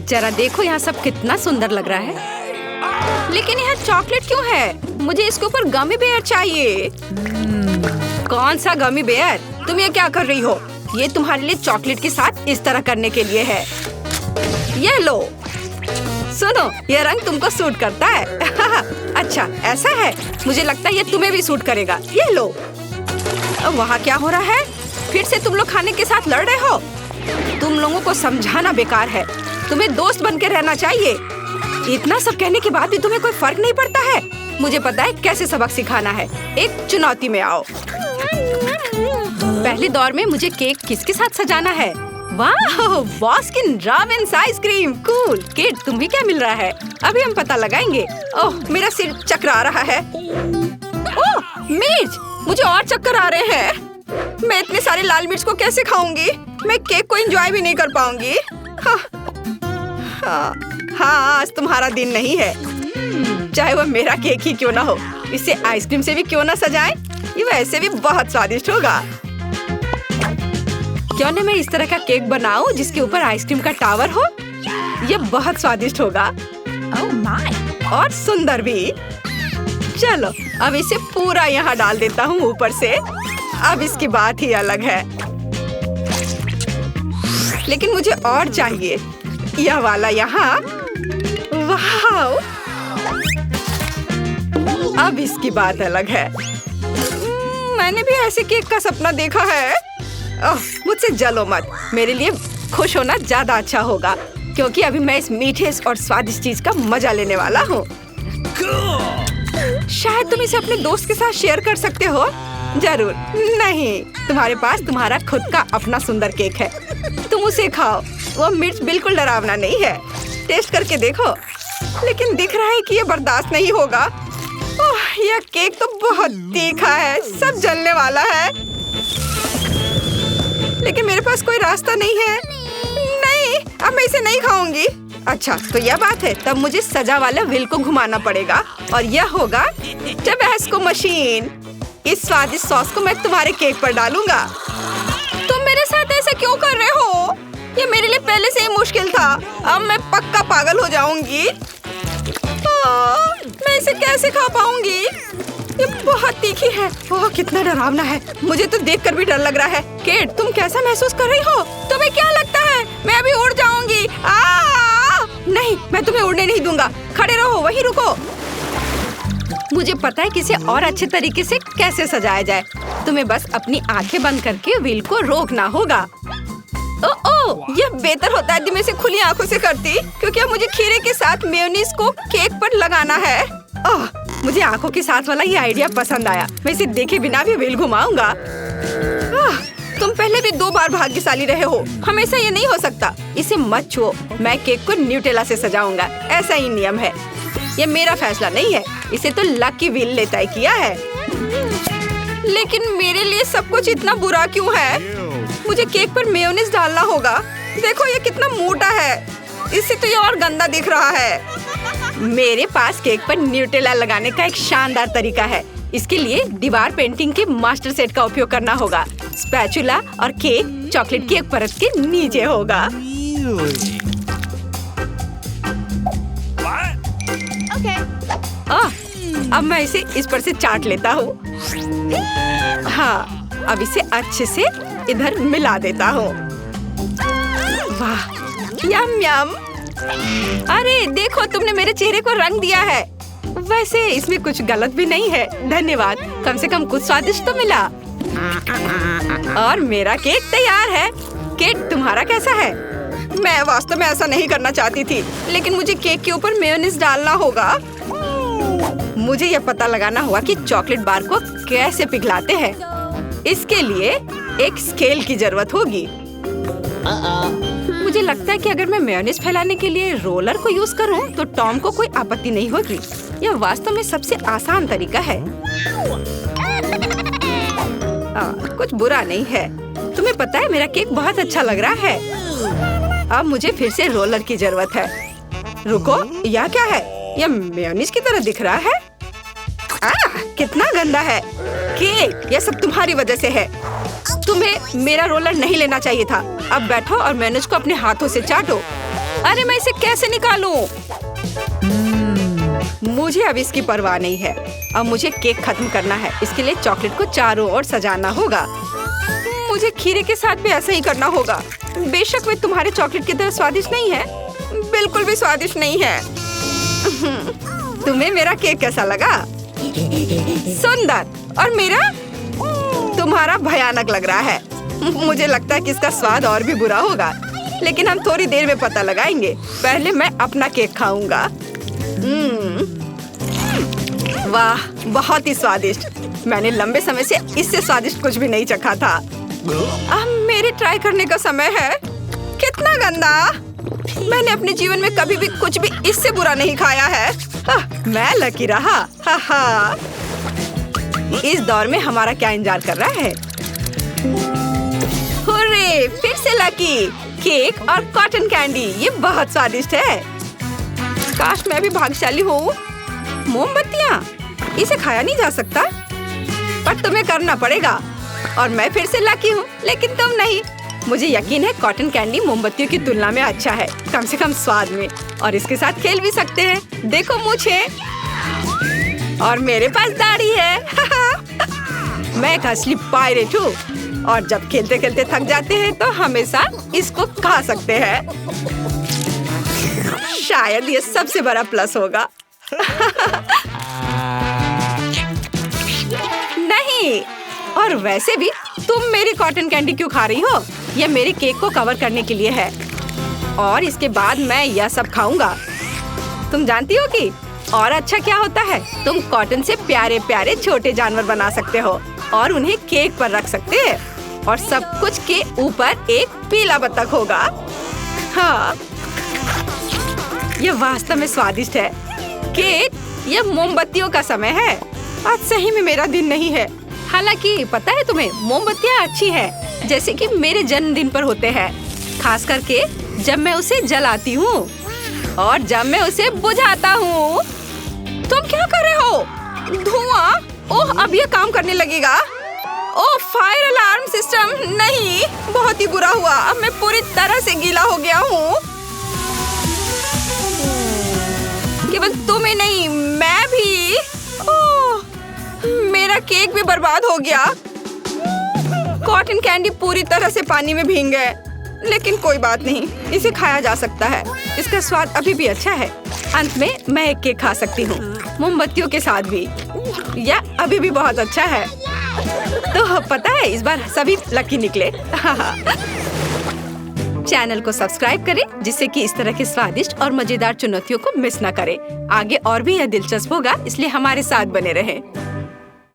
जरा देखो यहाँ सब कितना सुंदर लग रहा है। लेकिन यहाँ चॉकलेट क्यों है? मुझे इसके ऊपर गमी बेयर चाहिए। कौन सा गमी बेयर? तुम ये क्या कर रही हो? ये तुम्हारे लिए चॉकलेट के साथ इस तरह करने के लिए है। ये लो। सुनो, ये रंग तुमको सूट करता है। अच्छा, ऐसा है? मुझे लगता है ये तुम्हें भी सूट करेगा। ये लो। वहाँ क्या हो रहा है? फिर से तुम लोग खाने के साथ लड़ रहे हो? तुम लोगों को समझाना बेकार है। तुम्हें दोस्त बन के रहना चाहिए। इतना सब कहने के बाद भी तुम्हें कोई फर्क नहीं पड़ता है। मुझे पता है कैसे सबक सिखाना है। एक चुनौती में आओ। पहले दौर में मुझे केक किसके साथ सजाना है? वाह, Baskin Robbins ice cream. Cool. Kid, तुम्हें क्या मिल रहा है? अभी हम पता लगाएंगे। ओह, मेरा सिर चकरा रहा है। ओह, मिर्च! मुझे और चक्कर आ रहे हैं। मैं इतने सारे लाल मिर्च को कैसे खाऊंगी? मैं केक को एंजॉय भी नहीं कर पाऊंगी। हाँ, आज तुम्हारा दिन नहीं है। चाहे वो मेरा केक ही क्यों ना हो, इसे आइसक्रीम से भी क्यों ना सजाएं? ये वैसे भी बहुत स्वादिष्ट होगा। क्यों न मैं इस तरह का केक बनाऊं जिसके ऊपर आइसक्रीम का टावर हो? ये बहुत स्वादिष्ट होगा। Oh my! और सुंदर भी। चलो, अब इसे पूरा यहाँ डाल देता हूँ ऊपर से। अब इसकी बात ही अलग है। लेकिन मुझे और चाहिए। यह वाला यहाँ। वाह! अब इसकी बात अलग है। मैंने भी ऐसे केक का सपना देखा है। ओह, मुझसे जलो मत। मेरे लिए खुश होना ज्यादा अच्छा होगा, क्योंकि अभी मैं इस मीठे और स्वादिष्ट चीज का मजा लेने वाला हूँ। शायद तुम इसे अपने दोस्त के साथ शेयर कर सकते हो। जरूर नहीं, तुम्हारे पास तुम्हारा खुद का अपना सुंदर केक है। तुम उसे खाओ। वो मिर्च बिल्कुल डरावना नहीं है। टेस्ट करके देखो। लेकिन दिख रहा है कि ये बर्दाश्त नहीं होगा। ओह, यह केक तो बहुत तीखा है। सब जलने वाला है। लेकिन मेरे पास कोई रास्ता नहीं है। नहीं, अब मैं इसे नहीं खाऊंगी। अच्छा, तो यह बात है। तब मुझे सजा वाला व्हील को घुमाना पड़ेगा और यह होगा टबैस्को मशीन। इस स्वादिष्ट सॉस को मैं तुम्हारे केक पर डालूंगा। तुम मेरे साथ ऐसा क्यों कर रहे हो? ये मेरे लिए पहले से ही मुश्किल था। अब मैं पक्का पागल हो जाऊंगी। मैं इसे कैसे खा पाऊंगी? ये बहुत तीखी है। ओह, कितना डरावना है। मुझे तो देखकर भी डर लग रहा है। केट, तुम कैसा महसूस कर रही हो? तुम्हें क्या लगता है मैं अभी उड़ जाऊंगी? नहीं, मैं तुम्हें उड़ने नहीं दूंगा। खड़े रहो, वहीं रुको। मुझे पता है कि इसे और अच्छे तरीके से कैसे सजाया जाए। तुम्हें बस अपनी आंखें बंद करके व्हील को रोकना होगा। ओह, यह बेहतर होता है यदि मैं इसे खुली आंखों से करती, क्योंकि अब मुझे खीरे के साथ मेयोनीज को केक पर लगाना है। ओह, मुझे आंखों के साथ वाला ये आइडिया पसंद आया। मैं इसे देखे बिना भी व्हील घुमाऊंगा। तुम पहले भी 2 बार भाग्यशाली रहे हो। हमेशा ये नहीं हो सकता। इसे मत छुओ। मैं केक को न्यूटेला से सजाऊंगा। ऐसा ही नियम है। ये मेरा फैसला नहीं है। इसे तो लकी व्हील ने तय किया है। लेकिन मेरे लिए सब कुछ इतना बुरा क्यों है? मुझे केक पर मेयोनीज डालना होगा। देखो, ये कितना मोटा है। इससे तो ये और गंदा दिख रहा है। मेरे पास केक पर न्यूटेला लगाने का एक शानदार तरीका है। इसके लिए दीवार पेंटिंग के मास्टर सेट का उपयोग करना होगा। स्पैचुला और केक चॉकलेट की एक परत के नीचे होगा। अब मैं इसे इस पर से चाट लेता हूँ। हाँ, अब इसे अच्छे से इधर मिला देता हूँ। वाह, यम यम। अरे देखो, तुमने मेरे चेहरे को रंग दिया है। वैसे इसमें कुछ गलत भी नहीं है। धन्यवाद। कम से कम कुछ स्वादिष्ट तो मिला। और मेरा केक तैयार है। केक, तुम्हारा कैसा है? मैं वास्तव में ऐसा नहीं करना चाहती थी, लेकिन मुझे केक के ऊपर मेयोनीज डालना होगा। मुझे यह पता लगाना होगा कि चॉकलेट बार को कैसे पिघलाते हैं। इसके लिए एक स्केल की जरूरत होगी। मुझे लगता है कि अगर मैं मेयोनीज फैलाने के लिए रोलर को यूज करूं, तो टॉम को कोई आपत्ति नहीं होगी। यह वास्तव में सबसे आसान तरीका है। कुछ बुरा नहीं है। तुम्हें पता है, मेरा केक बहुत अच्छा लग रहा है। अब मुझे फिर से रोलर की जरूरत है। रुको, यह क्या है? यह मेयोनीज की तरह दिख रहा है। कितना गंदा है। केक, यह सब तुम्हारी वजह से है। तुम्हें मेरा रोलर नहीं लेना चाहिए था। अब बैठो और मेयोनीज को अपने हाथों से चाटो। अरे मैं इसे कैसे निकालूं? मुझे अब इसकी परवाह नहीं है। अब मुझे केक खत्म करना है। इसके लिए चॉकलेट को चारों ओर सजाना होगा। मुझे खीरे के साथ भी ऐसा ही करना होगा। बेशक वे तुम्हारे चॉकलेट की तरह स्वादिष्ट नहीं है, बिल्कुल भी स्वादिष्ट नहीं है। तुम्हें मेरा केक कैसा लगा? सुंदर। और मेरा? तुम्हारा भयानक लग रहा है। मुझे लगता है कि इसका स्वाद और भी बुरा होगा, लेकिन हम थोड़ी देर में पता लगाएंगे। पहले मैं अपना केक खाऊंगा। वाह, बहुत ही स्वादिष्ट। मैंने लंबे समय से इससे स्वादिष्ट कुछ भी नहीं चखा था। अब मेरे ट्राई करने का समय है। कितना गंदा! मैंने अपने जीवन में कभी भी कुछ भी इससे बुरा नहीं खाया है। मैं लकी रहा। इस दौर में हमारा क्या इंतजार कर रहा है? हुर्रे, फिर से लकी! केक और कॉटन कैंडी, ये बहुत स्वादिष्ट है। काश मैं भी भाग्यशाली हूँ। मोमबत्तियाँ, इसे खाया नहीं जा सकता, पर तुम्हें करना पड़ेगा। और मैं फिर से लकी हूँ, लेकिन तुम नहीं। मुझे यकीन है कॉटन कैंडी मोमबत्तियों की तुलना में अच्छा है, कम से कम स्वाद में। और इसके साथ खेल भी सकते हैं। देखो मुझे, और मेरे पास दाढ़ी है। मैं एक असली पायरेट हूँ, और जब खेलते खेलते थक जाते हैं तो हमेशा इसको खा सकते हैं। शायद ये सबसे बड़ा प्लस होगा। नहीं, और वैसे भी तुम मेरी कॉटन कैंडी क्यों खा रही हो? यह मेरे केक को कवर करने के लिए है, और इसके बाद मैं यह सब खाऊंगा। तुम जानती हो कि और अच्छा क्या होता है? तुम कॉटन से प्यारे प्यारे छोटे जानवर बना सकते हो और उन्हें केक पर रख सकते हैं, और सब कुछ के ऊपर एक पीला बत्तख होगा। हाँ, यह वास्तव में स्वादिष्ट है। केक, यह मोमबत्तियों का समय है। आज सही में मेरा दिन नहीं है। हालांकि पता है तुम्हें, मोमबत्तियाँ अच्छी हैं, जैसे कि मेरे जन्मदिन पर होते हैं, खास करके जब मैं उसे जलाती हूँ और जब मैं उसे बुझाता हूँ। तुम क्या कर रहे हो? धुआं! ओह, अब यह काम करने लगेगा। ओह, फायर अलार्म सिस्टम नहीं, बहुत ही बुरा हुआ। अब मैं पूरी तरह से गीला हो गया हूँ। केवल तुम्हें नहीं, मैं भी। ओह, मेरा केक भी बर्बाद हो गया। कॉटन कैंडी पूरी तरह से पानी में भीग गए, लेकिन कोई बात नहीं, इसे खाया जा सकता है। इसका स्वाद अभी भी अच्छा है। अंत में मैं एक केक खा सकती हूँ, मोमबत्तियों के साथ भी। यह अभी भी बहुत अच्छा है। तो पता है, इस बार सभी लकी निकले। चैनल को सब्सक्राइब करें, जिससे कि इस तरह के स्वादिष्ट और मजेदार चुनौतियों को मिस न करें। आगे और भी यह दिलचस्प होगा, इसलिए हमारे साथ बने रहें।